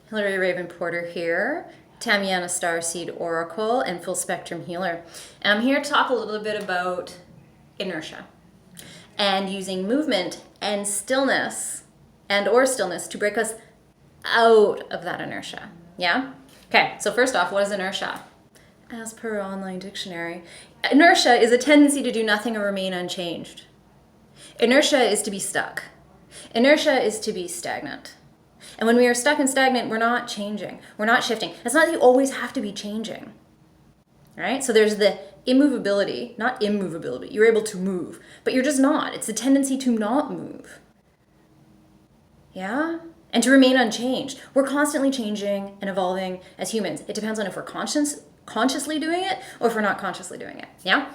Hillary Raven Porter here, Tamiana Starseed Oracle and Full Spectrum Healer. And I'm here to talk a little bit about inertia and using movement and stillness or stillness to break us out of that inertia. Yeah? Okay, so first off, what is inertia? As per online dictionary, inertia is a tendency to do nothing or remain unchanged. Inertia is to be stuck. Inertia is to be stagnant. And when we are stuck and stagnant, we're not changing. We're not shifting. It's not that you always have to be changing. Right? So there's the immovability, not immovability. You're able to move, but you're just not. It's the tendency to not move. Yeah? And to remain unchanged. We're constantly changing and evolving as humans. It depends on if we're consciously doing it or if we're not consciously doing it. Yeah?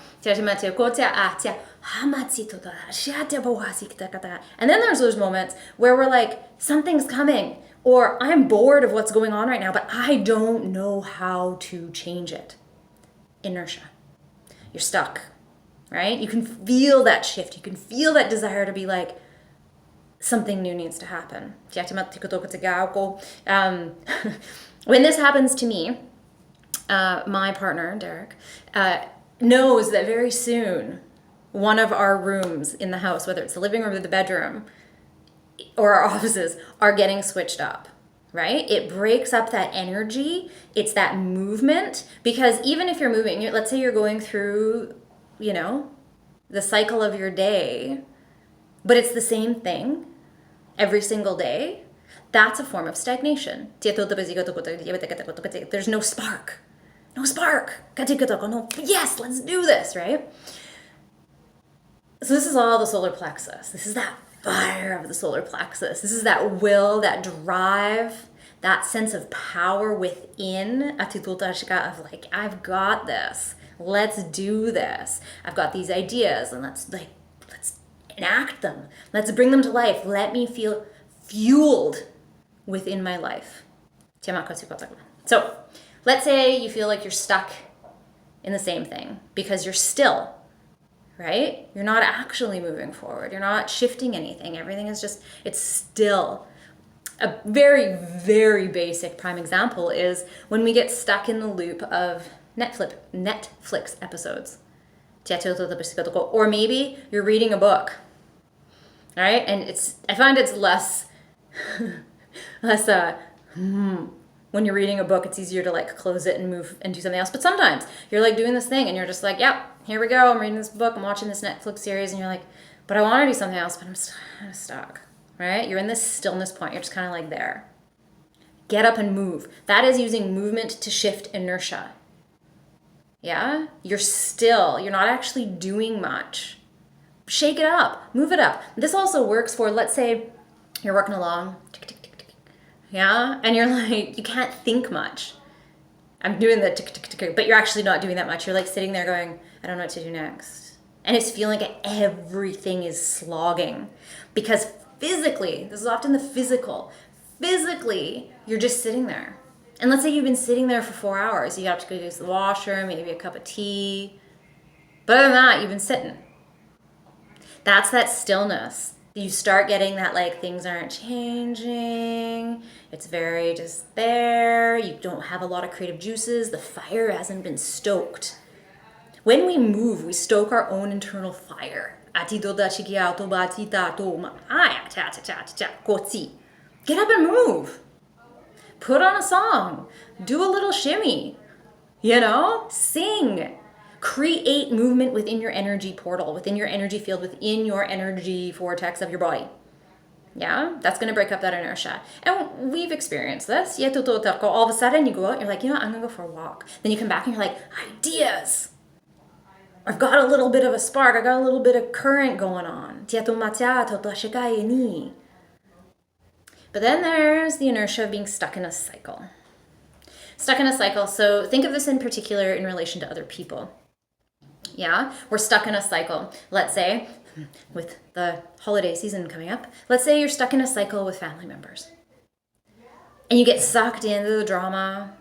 And then there's those moments where we're like, something's coming, or I'm bored of what's going on right now, but I don't know how to change it. Inertia. You're stuck, right? You can feel that shift. You can feel that desire to be like, something new needs to happen. When this happens to me, my partner, Derek, knows that very soon one of our rooms in the house, whether it's the living room or the bedroom or our offices, are getting switched up, right? It breaks up that energy. It's that movement, because even if you're moving, let's say you're going through, the cycle of your day, but it's the same thing every single day, that's a form of stagnation. There's no spark. No spark. Yes, let's do this, right? So this is all the solar plexus. This is that fire of the solar plexus. This is that will, that drive, that sense of power within, of like, I've got this. Let's do this. I've got these ideas, and let's enact them. Let's bring them to life. Let me feel fueled within my life. So let's say you feel like you're stuck in the same thing because you're still, right? You're not actually moving forward. You're not shifting anything. Everything is just, it's still. A very, very basic prime example is when we get stuck in the loop of Netflix episodes. Or maybe you're reading a book, right? And I find it's less when you're reading a book, it's easier to like close it and move and do something else. But sometimes you're like doing this thing and you're just like, yep, here we go. I'm reading this book. I'm watching this Netflix series. And you're like, but I want to do something else, but I'm kind of stuck, right? You're in this stillness point. You're just kind of like there. Get up and move. That is using movement to shift inertia. Yeah? You're still. You're not actually doing much. Shake it up. Move it up. This also works for, let's say, you're working along. Yeah? And you're like, you can't think much. I'm doing the tick, tick, tick, but you're actually not doing that much. You're like sitting there going, I don't know what to do next. And it's feeling like everything is slogging. Because physically, this is often the physical. Physically, you're just sitting there. And let's say you've been sitting there for 4 hours. You have to go use the washroom, maybe a cup of tea. But other than that, you've been sitting. That's that stillness. You start getting that like things aren't changing. It's very just there. You don't have a lot of creative juices. The fire hasn't been stoked. When we move, we stoke our own internal fire. Get up and move. Put on a song. Do a little shimmy. Sing. Create movement within your energy portal, within your energy field, within your energy vortex of your body. Yeah, that's going to break up that inertia. And we've experienced this. All of a sudden you go out and you're like, I'm going to go for a walk. Then you come back and you're like, ideas. I've got a little bit of a spark. I got a little bit of current going on. But then there's the inertia of being stuck in a cycle. Stuck in a cycle. So think of this in particular in relation to other people. Yeah, we're stuck in a cycle. Let's say, with the holiday season coming up, let's say you're stuck in a cycle with family members. And you get sucked into the drama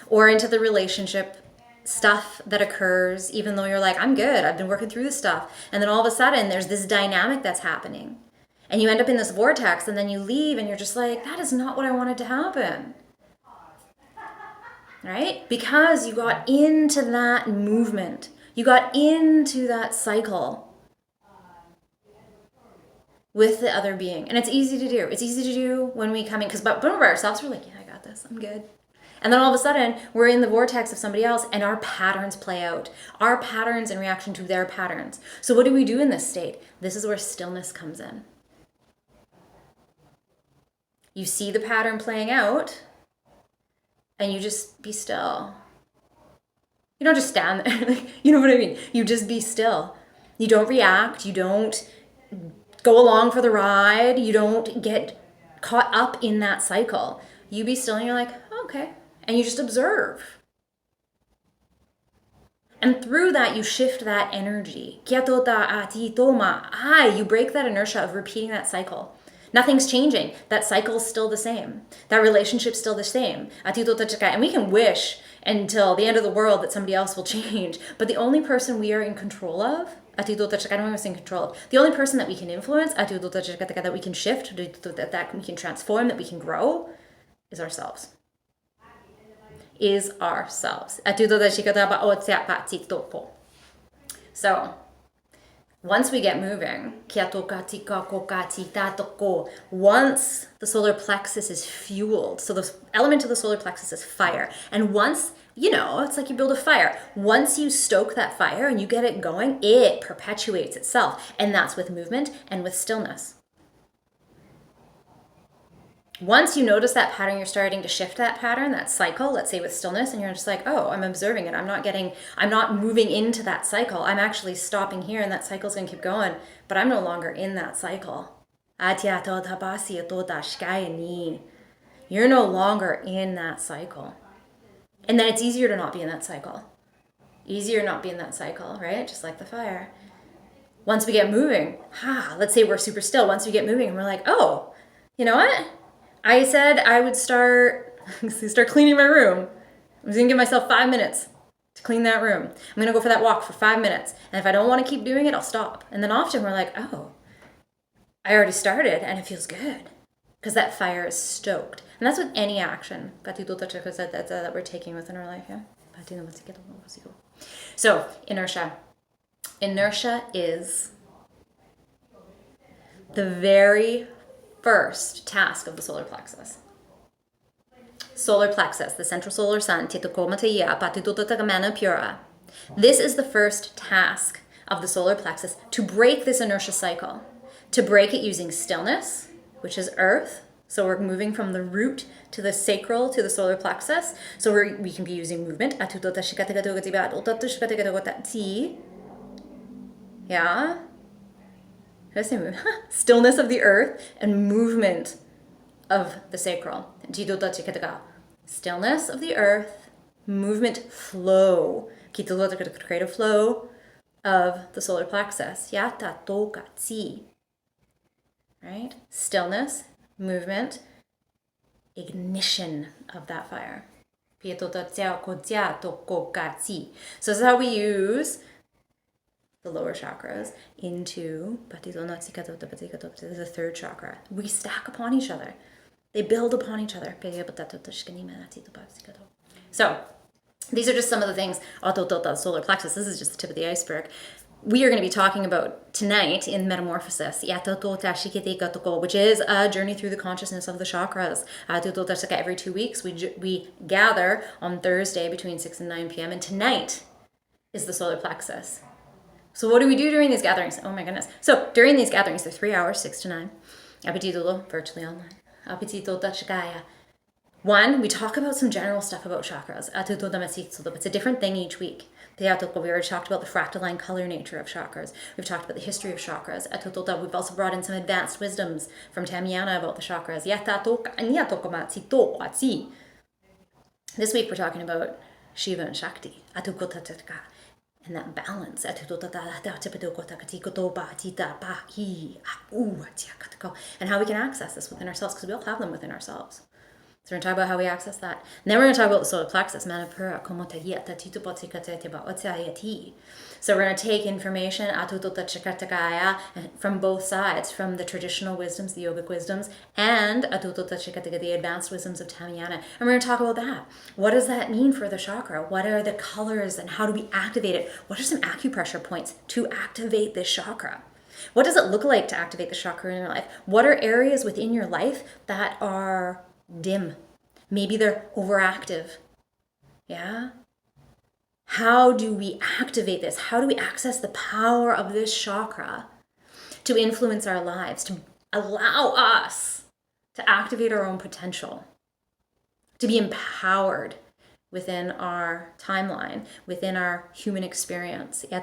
or into the relationship stuff that occurs, even though you're like, I'm good, I've been working through this stuff. And then all of a sudden, there's this dynamic that's happening. And you end up in this vortex, and then you leave and you're just like, that is not what I wanted to happen. Right? Because you got into that movement. You got into that cycle with the other being. And it's easy to do. It's easy to do when we come in, because but by ourselves, we're like, yeah, I got this. I'm good. And then all of a sudden, we're in the vortex of somebody else, and our patterns play out. Our patterns in reaction to their patterns. So what do we do in this state? This is where stillness comes in. You see the pattern playing out, and you just be still. You don't just stand there. You know what I mean? You just be still. You don't react. You don't go along for the ride. You don't get caught up in that cycle. You be still and you're like, oh, okay. And you just observe. And through that, you shift that energy. You break that inertia of repeating that cycle. Nothing's changing. That cycle's still the same. That relationship's still the same. And we can wish until the end of the world that somebody else will change. But the only person we are in control of, I don't want to say in control of, the only person that we can influence, that we can shift, that we can transform, that we can grow, is ourselves. Is ourselves. So, once we get moving, once the solar plexus is fueled, so the element of the solar plexus is fire, and once, it's like you build a fire. Once you stoke that fire and you get it going, it perpetuates itself, and that's with movement and with stillness. Once you notice that pattern, you're starting to shift that pattern, that cycle, let's say with stillness, and you're just like, oh, I'm observing it. I'm not moving into that cycle. I'm actually stopping here, and that cycle's going to keep going, but I'm no longer in that cycle. You're no longer in that cycle. And then it's easier to not be in that cycle. Easier not be in that cycle, right? Just like the fire. Once we get moving, let's say we're super still. Once we get moving, and we're like, oh, you know what? I said I would start cleaning my room. I was going to give myself 5 minutes to clean that room. I'm going to go for that walk for 5 minutes. And if I don't want to keep doing it, I'll stop. And then often we're like, oh, I already started and it feels good. Because that fire is stoked. And that's with any action that we're taking within our life. Yeah? So, inertia. Inertia is the very first task of the solar plexus. Solar plexus, the central solar sun, Koma Taea. This is the first task of the solar plexus, to break this inertia cycle. To break it using stillness, which is earth. So we're moving from the root to the sacral to the solar plexus. So we can be using movement. Yeah. Did I say movement? Stillness of the earth and movement of the sacral. Stillness of the earth, movement flow. Create a flow of the solar plexus. Right? Stillness, movement, ignition of that fire. So this is how we use the lower chakras into the third chakra. We stack upon each other. They build upon each other. So these are just some of the things. Solar plexus, this is just the tip of the iceberg. We are going to be talking about tonight in Metamorphosis, which is a journey through the consciousness of the chakras. Every 2 weeks, we gather on Thursday between 6 and 9 p.m. And tonight is the solar plexus. So what do we do during these gatherings? Oh my goodness. So during these gatherings, they're 3 hours, 6 to 9. Virtually online. One, we talk about some general stuff about chakras. It's a different thing each week. We already talked about the fractal line color nature of chakras. We've talked about the history of chakras. We've also brought in some advanced wisdoms from Tamiana about the chakras. This week we're talking about Shiva and Shakti. And that balance. And how we can access this within ourselves, because we all have them within ourselves. So we're going to talk about how we access that. And then we're going to talk about the solar plexus. Manipura, Koma Taea, Tatitu Potika Tetiba, Otsayati. So we're going to take information from both sides, from the traditional wisdoms, the yogic wisdoms, and the advanced wisdoms of Tamiana. And we're going to talk about that. What does that mean for the chakra? What are the colors and how do we activate it? What are some acupressure points to activate this chakra? What does it look like to activate the chakra in your life? What are areas within your life that are dim? Maybe they're overactive. Yeah? How do we activate this? How do we access the power of this chakra to influence our lives, to allow us to activate our own potential, to be empowered within our timeline, within our human experience? Yeah,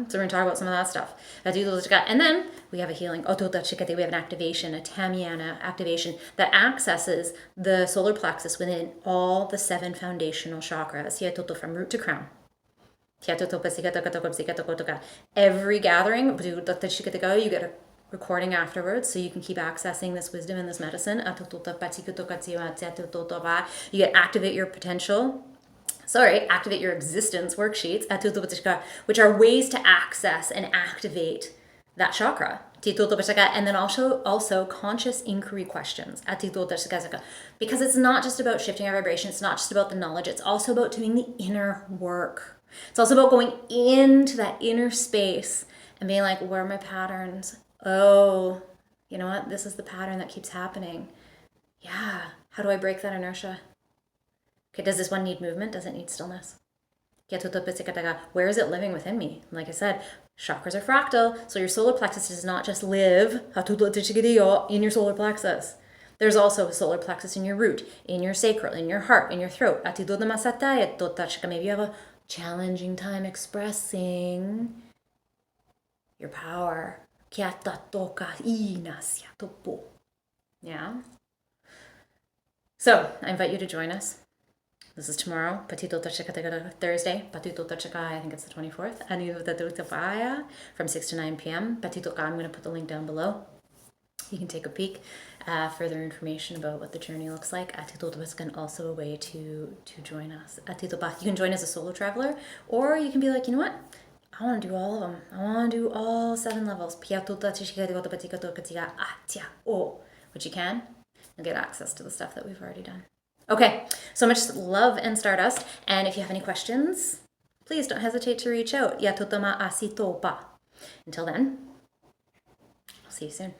so we're going to talk about some of that stuff. And then we have a healing. We have an activation, a Tamiana activation that accesses the solar plexus within all the 7 foundational chakras, from root to crown. Every gathering, you get a recording afterwards so you can keep accessing this wisdom and this medicine. You get activate your potential. Activate your existence worksheets, which are ways to access and activate that chakra. And then also conscious inquiry questions. Because it's not just about shifting our vibration, it's not just about the knowledge, it's also about doing the inner work. It's also about going into that inner space and being like, where are my patterns? Oh, you know what? This is the pattern that keeps happening. Yeah. How do I break that inertia? Okay, does this one need movement? Does it need stillness? Where is it living within me? Like I said, chakras are fractal, so your solar plexus does not just live in your solar plexus. There's also a solar plexus in your root, in your sacral, in your heart, in your throat. Maybe you have a challenging time expressing your power. Yeah? So, I invite you to join us. This is tomorrow, Thursday, I think it's the 24th, from 6 to 9 p.m. I'm going to put the link down below. You can take a peek. Further information about what the journey looks like. And also a way to join us. You can join as a solo traveler, or you can be like, you know what? I want to do all of them. I want to do all 7 levels. Which you can. You'll get access to the stuff that we've already done. Okay, so much love and stardust. And if you have any questions, please don't hesitate to reach out. Until then, I'll see you soon.